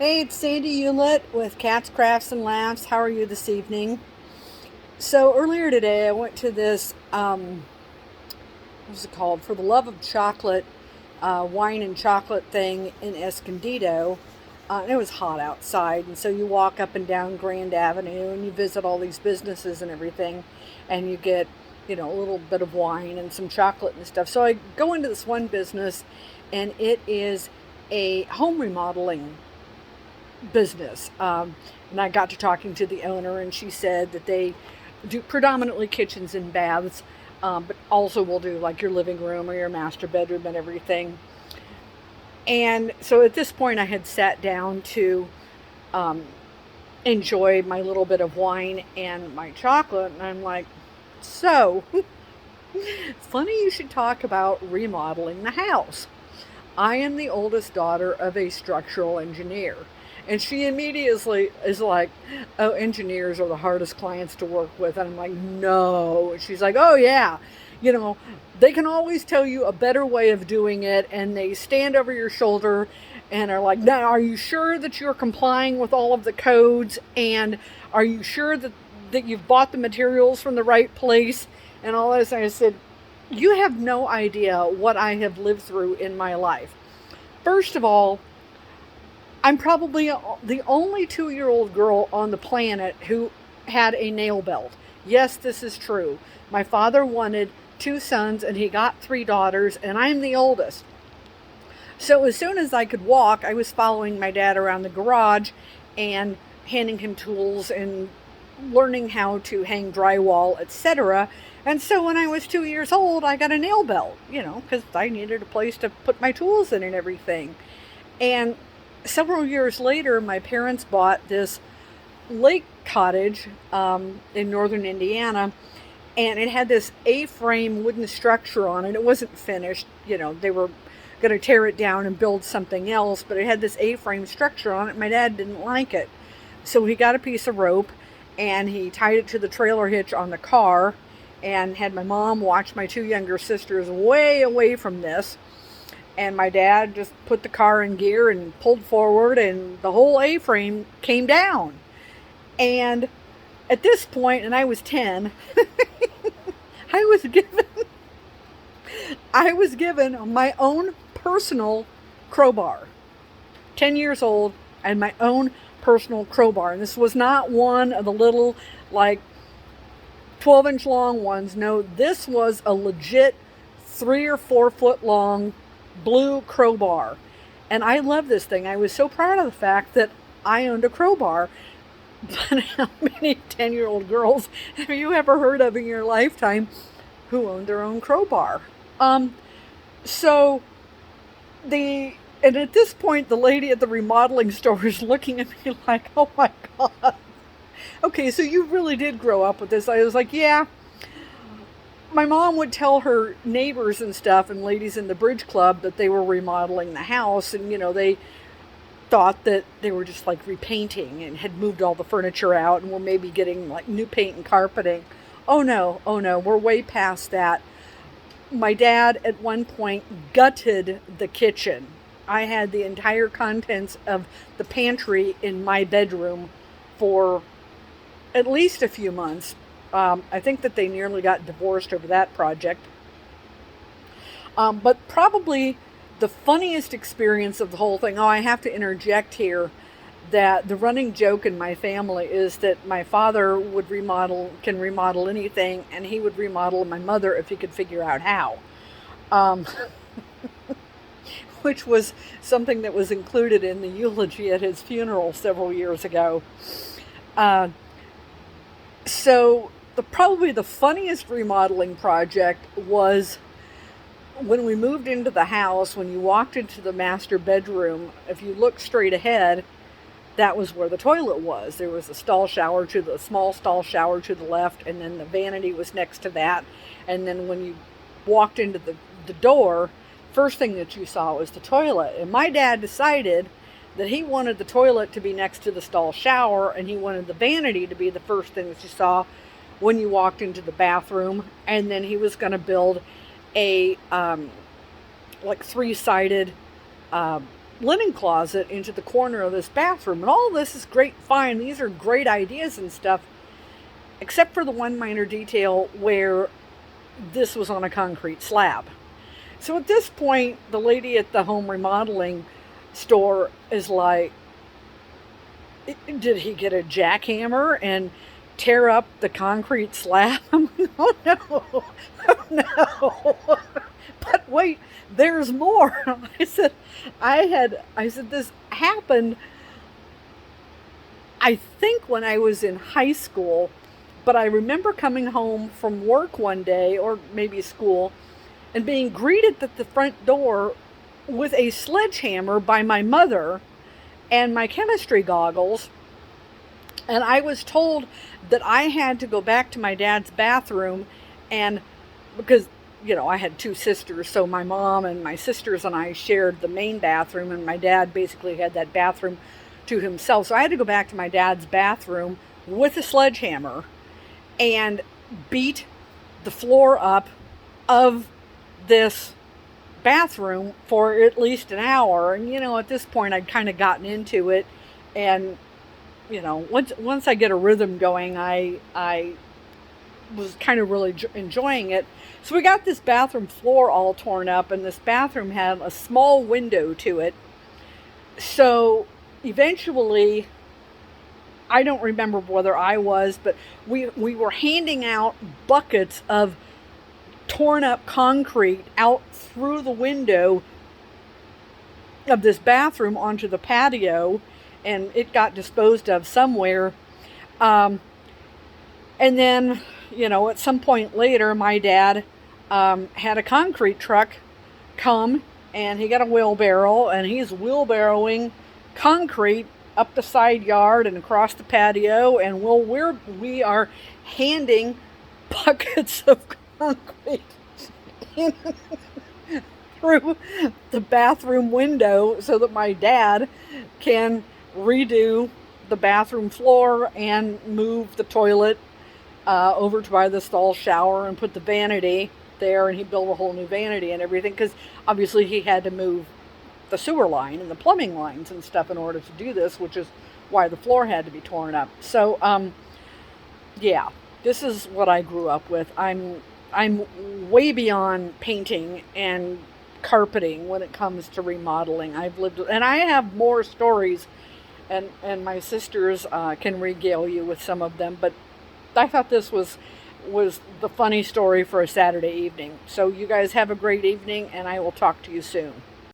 Hey, it's Sandy Hewlett with Cats, Crafts, and Laughs. How are you this evening? So earlier today, I went to this, what's it called? For the Love of Chocolate, wine and chocolate thing in Escondido. And it was hot outside, and so you walk up and down Grand Avenue and you visit all these businesses and everything, and you get, a little bit of wine and some chocolate and stuff. So I go into this one business, and it is a home remodeling business. And I got to talking to the owner, and she said that they do predominantly kitchens and baths, but also will do like your living room or your master bedroom and everything. And so at this point, I had sat down to um, enjoy my little bit of wine and my chocolate, and I'm like, so it's funny you should talk about remodeling the house. I am the oldest daughter of a structural engineer. And she immediately is like, oh, engineers are the hardest clients to work with. And I'm like, no. And she's like, oh, yeah. You know, they can always tell you a better way of doing it. And they stand over your shoulder and are like, now, are you sure that you're complying with all of the codes? And are you sure that you've bought the materials from the right place? And all this. And I said, you have no idea what I have lived through in my life. First of all, I'm probably the only 2-year-old girl on the planet who had a nail belt. Yes, this is true. My father wanted 2 sons and he got 3 daughters, and I'm the oldest. So as soon as I could walk, I was following my dad around the garage and handing him tools and learning how to hang drywall, etc. And so when I was 2 years old, I got a nail belt, because I needed a place to put my tools in and everything. And several years later, my parents bought this lake cottage in northern Indiana, and it had this A-frame wooden structure on it. It wasn't finished. They were going to tear it down and build something else, but it had this A-frame structure on it. My dad didn't like it. So he got a piece of rope, and he tied it to the trailer hitch on the car, and had my mom watch my 2 younger sisters way away from this. And my dad just put the car in gear and pulled forward, and the whole A-frame came down. And at this point, and I was 10, I was given my own personal crowbar. 10 years old, and my own personal crowbar. And this was not one of the little, 12-inch long ones. No, this was a legit 3 or 4 foot long blue crowbar. And I love this thing. I was so proud of the fact that I owned a crowbar. But how many 10-year-old girls have you ever heard of in your lifetime who owned their own crowbar? So and at this point, the lady at the remodeling store is looking at me like, oh my God. Okay, so you really did grow up with this. I was like, yeah. My mom would tell her neighbors and stuff and ladies in the bridge club that they were remodeling the house, and they thought that they were just repainting and had moved all the furniture out and were maybe getting new paint and carpeting. Oh no, we're way past that. My dad at one point gutted the kitchen. I had the entire contents of the pantry in my bedroom for at least a few months. I think that they nearly got divorced over that project. But probably the funniest experience of the whole thing, I have to interject here that the running joke in my family is that my father can remodel anything, and he would remodel my mother if he could figure out how. Which was something that was included in the eulogy at his funeral several years ago. So probably the funniest remodeling project was when we moved into the house. When you walked into the master bedroom, if you looked straight ahead, that was where the toilet was. There was a small stall shower to the left, and then the vanity was next to that. And then when you walked into the door, first thing that you saw was the toilet. And my dad decided that he wanted the toilet to be next to the stall shower, and he wanted the vanity to be the first thing that you saw when you walked into the bathroom. And then he was going to build a 3-sided linen closet into the corner of this bathroom. And all this is great, fine. These are great ideas and stuff, except for the one minor detail where this was on a concrete slab. So at this point, the lady at the home remodeling store is like, did he get a jackhammer and tear up the concrete slab? I'm like, oh no, oh no. But wait, there's more. I said, this happened, I think, when I was in high school, but I remember coming home from work one day, or maybe school, and being greeted at the front door with a sledgehammer by my mother and my chemistry goggles. And I was told that I had to go back to my dad's bathroom, and because, I had two sisters, so my mom and my sisters and I shared the main bathroom, and my dad basically had that bathroom to himself. So I had to go back to my dad's bathroom with a sledgehammer and beat the floor up of this bathroom for at least an hour. And at this point I'd kind of gotten into it, and once I get a rhythm going, I was kind of really enjoying it. So we got this bathroom floor all torn up, and this bathroom had a small window to it. So eventually, I don't remember whether I was, but we were handing out buckets of torn up concrete out through the window of this bathroom onto the patio, and it got disposed of somewhere. And then, at some point later, my dad had a concrete truck come, and he got a wheelbarrow, and he's wheelbarrowing concrete up the side yard and across the patio, and we are handing buckets of concrete through the bathroom window so that my dad can redo the bathroom floor and move the toilet over to by the stall shower and put the vanity there, and he built a whole new vanity and everything, because obviously he had to move the sewer line and the plumbing lines and stuff in order to do this, which is why the floor had to be torn up. So yeah, this is what I grew up with. I'm way beyond painting and carpeting when it comes to remodeling. I've lived, and I have more stories, and my sisters can regale you with some of them, but I thought this was the funny story for a Saturday evening. So you guys have a great evening, and I will talk to you soon.